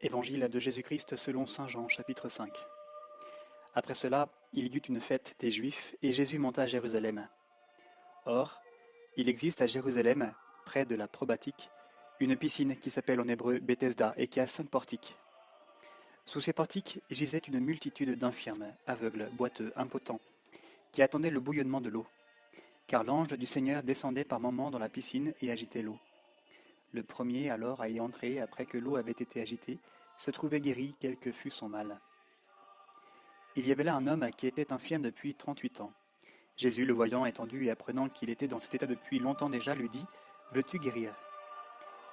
Évangile de Jésus-Christ selon saint Jean, chapitre 5. Après cela, il y eut une fête des Juifs, et Jésus monta à Jérusalem. Or, il existe à Jérusalem, près de la Probatique, une piscine qui s'appelle en hébreu Bethesda et qui a 5 portiques. Sous ces portiques gisait une multitude d'infirmes, aveugles, boiteux, impotents, qui attendaient le bouillonnement de l'eau, car l'ange du Seigneur descendait par moments dans la piscine et agitait l'eau. Le premier alors à y entrer après que l'eau avait été agitée, se trouvait guéri quel que fût son mal. Il y avait là un homme qui était infirme depuis 38 ans. Jésus, le voyant étendu et apprenant qu'il était dans cet état depuis longtemps déjà, lui dit « Veux-tu guérir ?»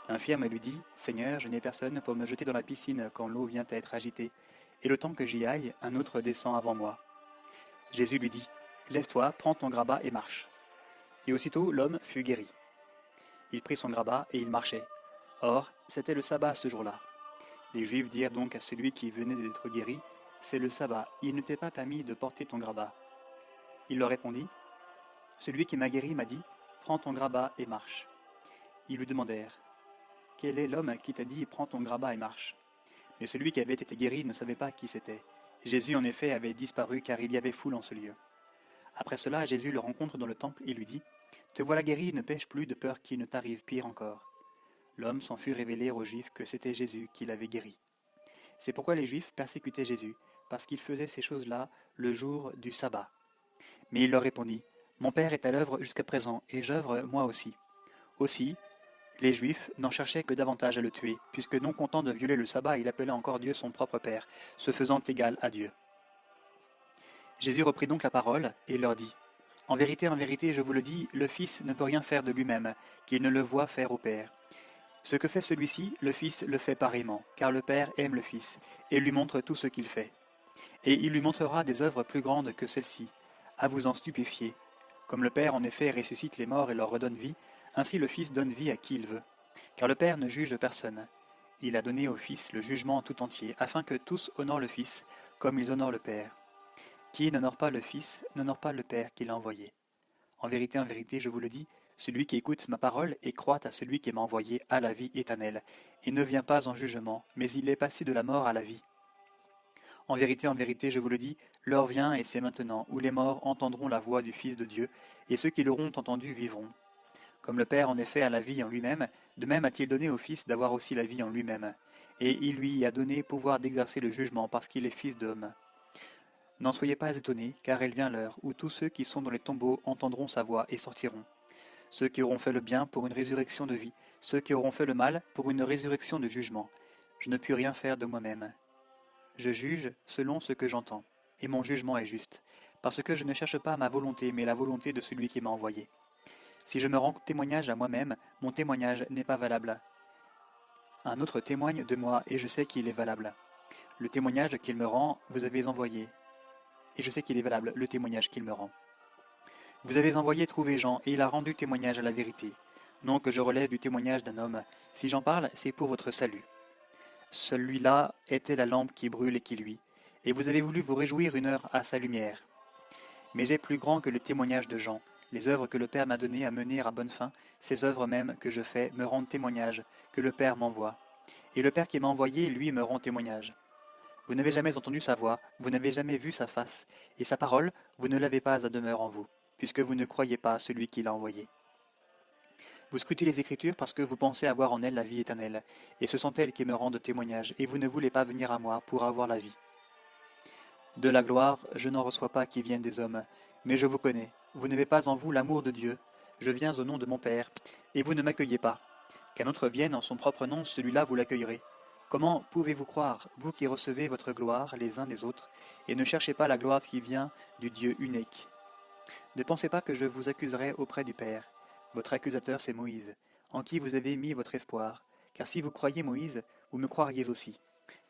L'infirme lui dit « Seigneur, je n'ai personne pour me jeter dans la piscine quand l'eau vient à être agitée, et le temps que j'y aille, un autre descend avant moi. » Jésus lui dit « Lève-toi, prends ton grabat et marche. » Et aussitôt l'homme fut guéri. Il prit son grabat et il marchait. Or, c'était le sabbat ce jour-là. Les Juifs dirent donc à celui qui venait d'être guéri, « C'est le sabbat, il ne t'est pas permis de porter ton grabat. » Il leur répondit, « Celui qui m'a guéri m'a dit, prends ton grabat et marche. » Ils lui demandèrent, « Quel est l'homme qui t'a dit, prends ton grabat et marche ?» Mais celui qui avait été guéri ne savait pas qui c'était. Jésus en effet avait disparu car il y avait foule en ce lieu. Après cela, Jésus le rencontre dans le temple et lui dit, « Te voilà guéri, ne pêche plus de peur qu'il ne t'arrive pire encore. » L'homme s'en fut révélé aux Juifs que c'était Jésus qui l'avait guéri. C'est pourquoi les Juifs persécutaient Jésus, parce qu'il faisait ces choses-là le jour du sabbat. Mais il leur répondit, « Mon Père est à l'œuvre jusqu'à présent, et j'œuvre moi aussi. » Aussi, les Juifs n'en cherchaient que davantage à le tuer, puisque non content de violer le sabbat, il appelait encore Dieu son propre Père, se faisant égal à Dieu. Jésus reprit donc la parole et leur dit, « En vérité, je vous le dis, le Fils ne peut rien faire de lui-même, qu'il ne le voit faire au Père. Ce que fait celui-ci, le Fils le fait pareillement, car le Père aime le Fils, et lui montre tout ce qu'il fait. Et il lui montrera des œuvres plus grandes que celles-ci, à vous en stupéfier. Comme le Père en effet ressuscite les morts et leur redonne vie, ainsi le Fils donne vie à qui il veut. Car le Père ne juge personne. Il a donné au Fils le jugement tout entier, afin que tous honorent le Fils, comme ils honorent le Père. Qui n'honore pas le Fils, n'honore pas le Père qui l'a envoyé. En vérité, je vous le dis, celui qui écoute ma parole et croit à celui qui m'a envoyé a la vie éternelle, et ne vient pas en jugement, mais il est passé de la mort à la vie. En vérité, je vous le dis, l'heure vient, et c'est maintenant, où les morts entendront la voix du Fils de Dieu, et ceux qui l'auront entendu vivront. Comme le Père en effet a la vie en lui-même, de même a-t-il donné au Fils d'avoir aussi la vie en lui-même, et il lui a donné pouvoir d'exercer le jugement parce qu'il est Fils d'homme. N'en soyez pas étonnés, car elle vient l'heure où tous ceux qui sont dans les tombeaux entendront sa voix et sortiront. Ceux qui auront fait le bien pour une résurrection de vie, ceux qui auront fait le mal pour une résurrection de jugement. Je ne puis rien faire de moi-même. Je juge selon ce que j'entends, et mon jugement est juste, parce que je ne cherche pas ma volonté, mais la volonté de celui qui m'a envoyé. Si je me rends témoignage à moi-même, mon témoignage n'est pas valable. Un autre témoigne de moi, et je sais qu'il est valable. Le témoignage qu'il me rend, vous avez envoyé, et je sais qu'il est valable, le témoignage qu'il me rend. Vous avez envoyé trouver Jean, et il a rendu témoignage à la vérité. Non que je relève du témoignage d'un homme. Si j'en parle, c'est pour votre salut. Celui-là était la lampe qui brûle et qui luit, et vous avez voulu vous réjouir une heure à sa lumière. Mais j'ai plus grand que le témoignage de Jean. Les œuvres que le Père m'a données à mener à bonne fin, ces œuvres mêmes que je fais, me rendent témoignage que le Père m'envoie. Et le Père qui m'a envoyé, lui, me rend témoignage. Vous n'avez jamais entendu sa voix, vous n'avez jamais vu sa face, et sa parole, vous ne l'avez pas à demeure en vous, puisque vous ne croyez pas à celui qui l'a envoyé. Vous scrutez les Écritures parce que vous pensez avoir en elles la vie éternelle, et ce sont elles qui me rendent témoignage, et vous ne voulez pas venir à moi pour avoir la vie. De la gloire, je n'en reçois pas qui viennent des hommes, mais je vous connais. Vous n'avez pas en vous l'amour de Dieu. Je viens au nom de mon Père, et vous ne m'accueillez pas. Qu'un autre vienne en son propre nom, celui-là vous l'accueillerez. Comment pouvez-vous croire, vous qui recevez votre gloire les uns des autres, et ne cherchez pas la gloire qui vient du Dieu unique? Ne pensez pas que je vous accuserai auprès du Père. Votre accusateur, c'est Moïse, en qui vous avez mis votre espoir. Car si vous croyez Moïse, vous me croiriez aussi,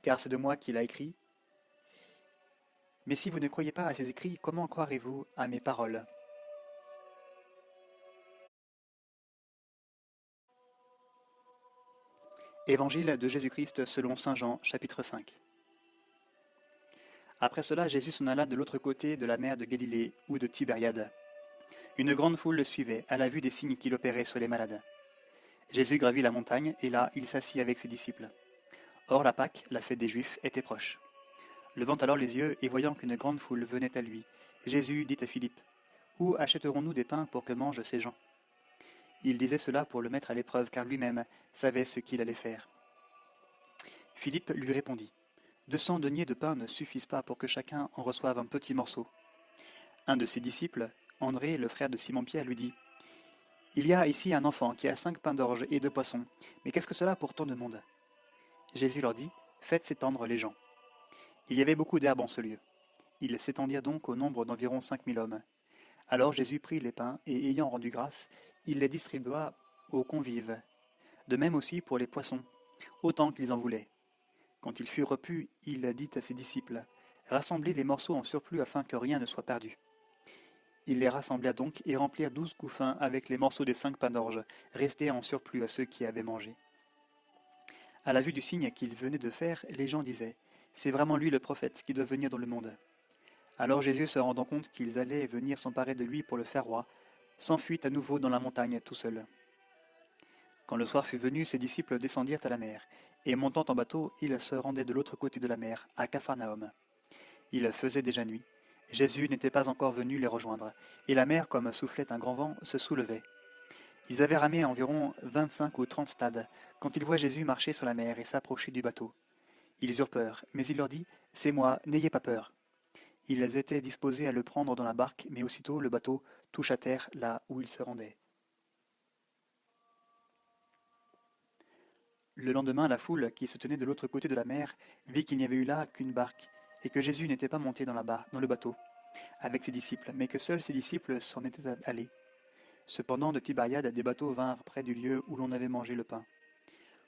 car c'est de moi qu'il a écrit. Mais si vous ne croyez pas à ces écrits, comment croirez-vous à mes paroles? Évangile de Jésus-Christ selon saint Jean, chapitre 5. Après cela, Jésus s'en alla de l'autre côté de la mer de Galilée ou de Tibériade. Une grande foule le suivait, à la vue des signes qu'il opérait sur les malades. Jésus gravit la montagne, et là, il s'assit avec ses disciples. Or la Pâque, la fête des Juifs, était proche. Levant alors les yeux et voyant qu'une grande foule venait à lui, Jésus dit à Philippe, où achèterons-nous des pains pour que mangent ces gens? Il disait cela pour le mettre à l'épreuve, car lui-même savait ce qu'il allait faire. Philippe lui répondit, 200 deniers de pain ne suffisent pas pour que chacun en reçoive un petit morceau. Un de ses disciples, André, le frère de Simon-Pierre, lui dit, il y a ici un enfant qui a 5 pains d'orge et 2 poissons, mais qu'est-ce que cela pour tant de monde? Jésus leur dit, faites s'étendre les gens. Il y avait beaucoup d'herbes en ce lieu. Ils s'étendirent donc au nombre d'environ 5000 hommes. Alors Jésus prit les pains, et ayant rendu grâce, il les distribua aux convives. De même aussi pour les poissons, autant qu'ils en voulaient. Quand il fut repu, il dit à ses disciples, rassemblez les morceaux en surplus afin que rien ne soit perdu. Ils les rassembla donc et remplirent 12 couffins avec les morceaux des 5 pains d'orge, restés en surplus à ceux qui avaient mangé. À la vue du signe qu'il venait de faire, les gens disaient, c'est vraiment lui le prophète qui doit venir dans le monde. Alors Jésus, se rendant compte qu'ils allaient venir s'emparer de lui pour le faire roi, s'enfuit à nouveau dans la montagne tout seul. Quand le soir fut venu, ses disciples descendirent à la mer, et montant en bateau, ils se rendaient de l'autre côté de la mer, à Capharnaüm. Il faisait déjà nuit. Jésus n'était pas encore venu les rejoindre, et la mer, comme soufflait un grand vent, se soulevait. Ils avaient ramé environ 25 ou 30 stades, quand ils voient Jésus marcher sur la mer et s'approcher du bateau. Ils eurent peur, mais il leur dit, « C'est moi, n'ayez pas peur. » Ils étaient disposés à le prendre dans la barque, mais aussitôt le bateau touche à terre là où ils se rendaient. Le lendemain, la foule, qui se tenait de l'autre côté de la mer, vit qu'il n'y avait eu là qu'une barque, et que Jésus n'était pas monté dans le bateau, avec ses disciples, mais que seuls ses disciples s'en étaient allés. Cependant, de Tibériade, des bateaux vinrent près du lieu où l'on avait mangé le pain.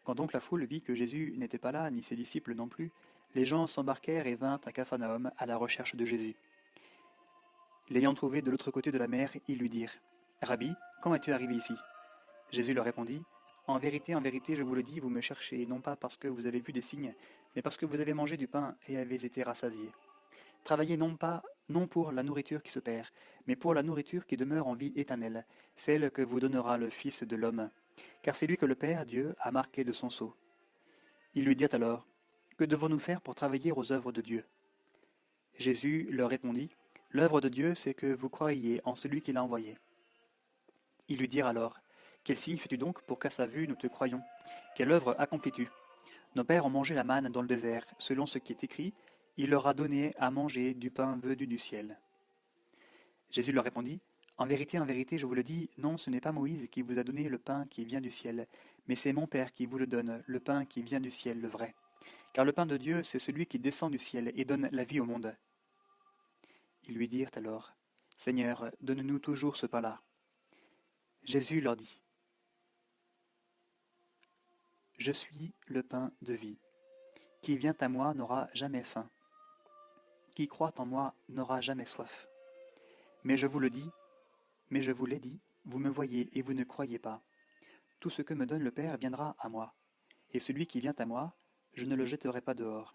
Quand donc la foule vit que Jésus n'était pas là, ni ses disciples non plus, les gens s'embarquèrent et vinrent à Capharnaüm à la recherche de Jésus. L'ayant trouvé de l'autre côté de la mer, ils lui dirent, « Rabbi, quand es-tu arrivé ici ?» Jésus leur répondit, « en vérité, je vous le dis, vous me cherchez, non pas parce que vous avez vu des signes, mais parce que vous avez mangé du pain et avez été rassasiés. Travaillez non pour la nourriture qui se perd, mais pour la nourriture qui demeure en vie éternelle, celle que vous donnera le Fils de l'homme, car c'est lui que le Père, Dieu, a marqué de son sceau. » Ils lui dirent alors, « Que devons-nous faire pour travailler aux œuvres de Dieu ?» Jésus leur répondit, « L'œuvre de Dieu, c'est que vous croyiez en celui qui l'a envoyé. » Ils lui dirent alors, « Quel signe fais-tu donc pour qu'à sa vue nous te croyions? Quelle œuvre accomplis-tu? Nos pères ont mangé la manne dans le désert, selon ce qui est écrit, il leur a donné à manger du pain venu du ciel. » Jésus leur répondit, « en vérité, je vous le dis, non, ce n'est pas Moïse qui vous a donné le pain qui vient du ciel, mais c'est mon Père qui vous le donne, le pain qui vient du ciel, le vrai. Car le pain de Dieu, c'est celui qui descend du ciel et donne la vie au monde. » Ils lui dirent alors, « Seigneur, donne-nous toujours ce pain-là. » Jésus leur dit, « Je suis le pain de vie. Qui vient à moi n'aura jamais faim. Qui croit en moi n'aura jamais soif. Mais je vous l'ai dit, vous me voyez et vous ne croyez pas. Tout ce que me donne le Père viendra à moi. Et celui qui vient à moi, je ne le jetterai pas dehors.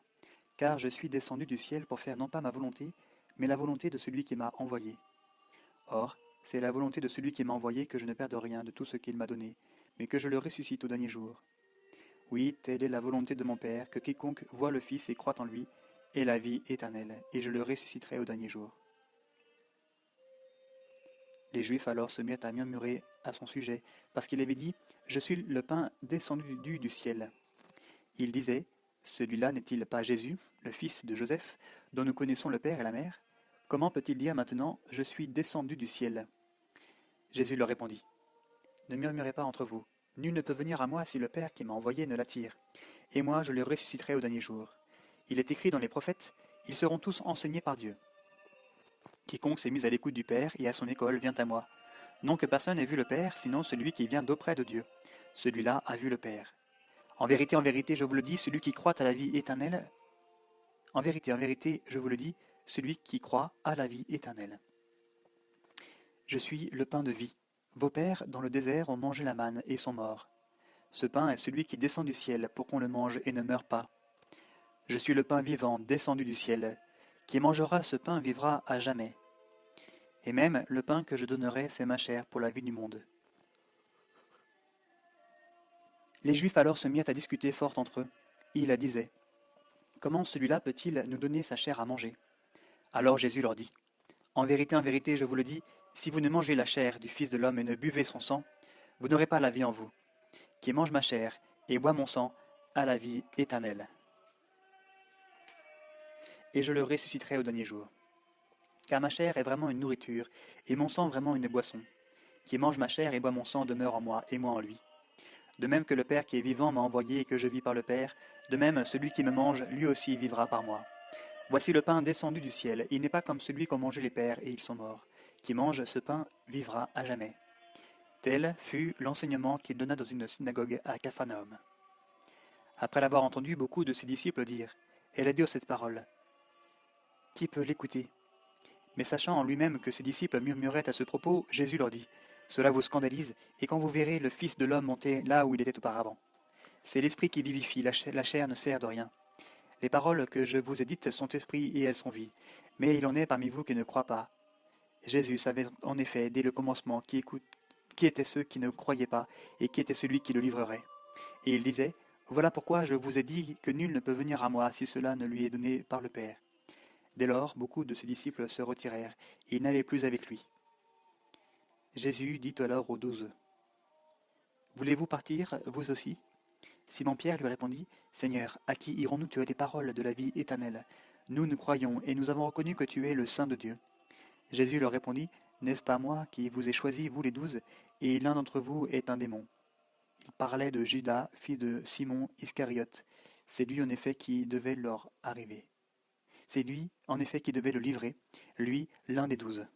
Car je suis descendu du ciel pour faire non pas ma volonté, mais la volonté de celui qui m'a envoyé. Or, c'est la volonté de celui qui m'a envoyé que je ne perde rien de tout ce qu'il m'a donné, mais que je le ressuscite au dernier jour. Oui, telle est la volonté de mon Père, que quiconque voit le Fils et croit en lui ait la vie éternelle, et je le ressusciterai au dernier jour. » Les Juifs alors se mirent à murmurer à son sujet, parce qu'il avait dit « Je suis le pain descendu du ciel. » Il disait « Celui-là n'est-il pas Jésus, le fils de Joseph, dont nous connaissons le Père et la Mère? Comment peut-il dire maintenant « Je suis descendu du ciel » ?» Jésus leur répondit « Ne murmurez pas entre vous. Nul ne peut venir à moi si le Père qui m'a envoyé ne l'attire. Et moi je le ressusciterai au dernier jour. Il est écrit dans les prophètes, ils seront tous enseignés par Dieu. Quiconque s'est mis à l'écoute du Père et à son école vient à moi. Non que personne n'ait vu le Père, sinon celui qui vient d'auprès de Dieu. Celui-là a vu le Père. En vérité, je vous le dis, celui qui croit à la vie éternelle. En vérité, je vous le dis, celui qui croit à la vie éternelle. Je suis le pain de vie. Vos pères, dans le désert, ont mangé la manne et sont morts. Ce pain est celui qui descend du ciel pour qu'on le mange et ne meure pas. Je suis le pain vivant descendu du ciel. Qui mangera ce pain vivra à jamais. Et même le pain que je donnerai, c'est ma chair pour la vie du monde. » Les Juifs alors se mirent à discuter fort entre eux. ils disaient, « Comment celui-là peut-il nous donner sa chair à manger ?» Alors Jésus leur dit, « en vérité, je vous le dis, si vous ne mangez la chair du Fils de l'homme et ne buvez son sang, vous n'aurez pas la vie en vous. Qui mange ma chair et boit mon sang a la vie éternelle. Et je le ressusciterai au dernier jour. Car ma chair est vraiment une nourriture, et mon sang vraiment une boisson. Qui mange ma chair et boit mon sang demeure en moi, et moi en lui. De même que le Père qui est vivant m'a envoyé et que je vis par le Père, de même celui qui me mange, lui aussi vivra par moi. Voici le pain descendu du ciel, il n'est pas comme celui qu'ont mangé les pères et ils sont morts. Qui mange ce pain vivra à jamais. Tel fut l'enseignement qu'il donna dans une synagogue à Capharnaüm. Après l'avoir entendu, beaucoup de ses disciples dirent, « Elle a dit cette parole. Qui peut l'écouter ?» Mais sachant en lui-même que ses disciples murmuraient à ce propos, Jésus leur dit, « Cela vous scandalise, et quand vous verrez le Fils de l'homme monter là où il était auparavant. C'est l'esprit qui vivifie, la chair ne sert de rien. Les paroles que je vous ai dites sont esprit et elles sont vie, mais il en est parmi vous qui ne croient pas. » Jésus savait en effet, dès le commencement, qui étaient ceux qui ne croyaient pas, et qui était celui qui le livrerait. Et il disait, « Voilà pourquoi je vous ai dit que nul ne peut venir à moi si cela ne lui est donné par le Père. » Dès lors, beaucoup de ses disciples se retirèrent, et ils n'allaient plus avec lui. Jésus dit alors aux 12, « Voulez-vous partir, vous aussi ?» Simon-Pierre lui répondit, « Seigneur, à qui irons-nous? Tu as les paroles de la vie éternelle. Nous croyons, et nous avons reconnu que tu es le Saint de Dieu. » Jésus leur répondit, « N'est-ce pas moi qui vous ai choisis, vous les 12, et l'un d'entre vous est un démon ?» Il parlait de Judas, fils de Simon Iscariote. C'est lui en effet qui devait leur arriver. C'est lui, en effet, qui devait le livrer, lui, l'un des 12.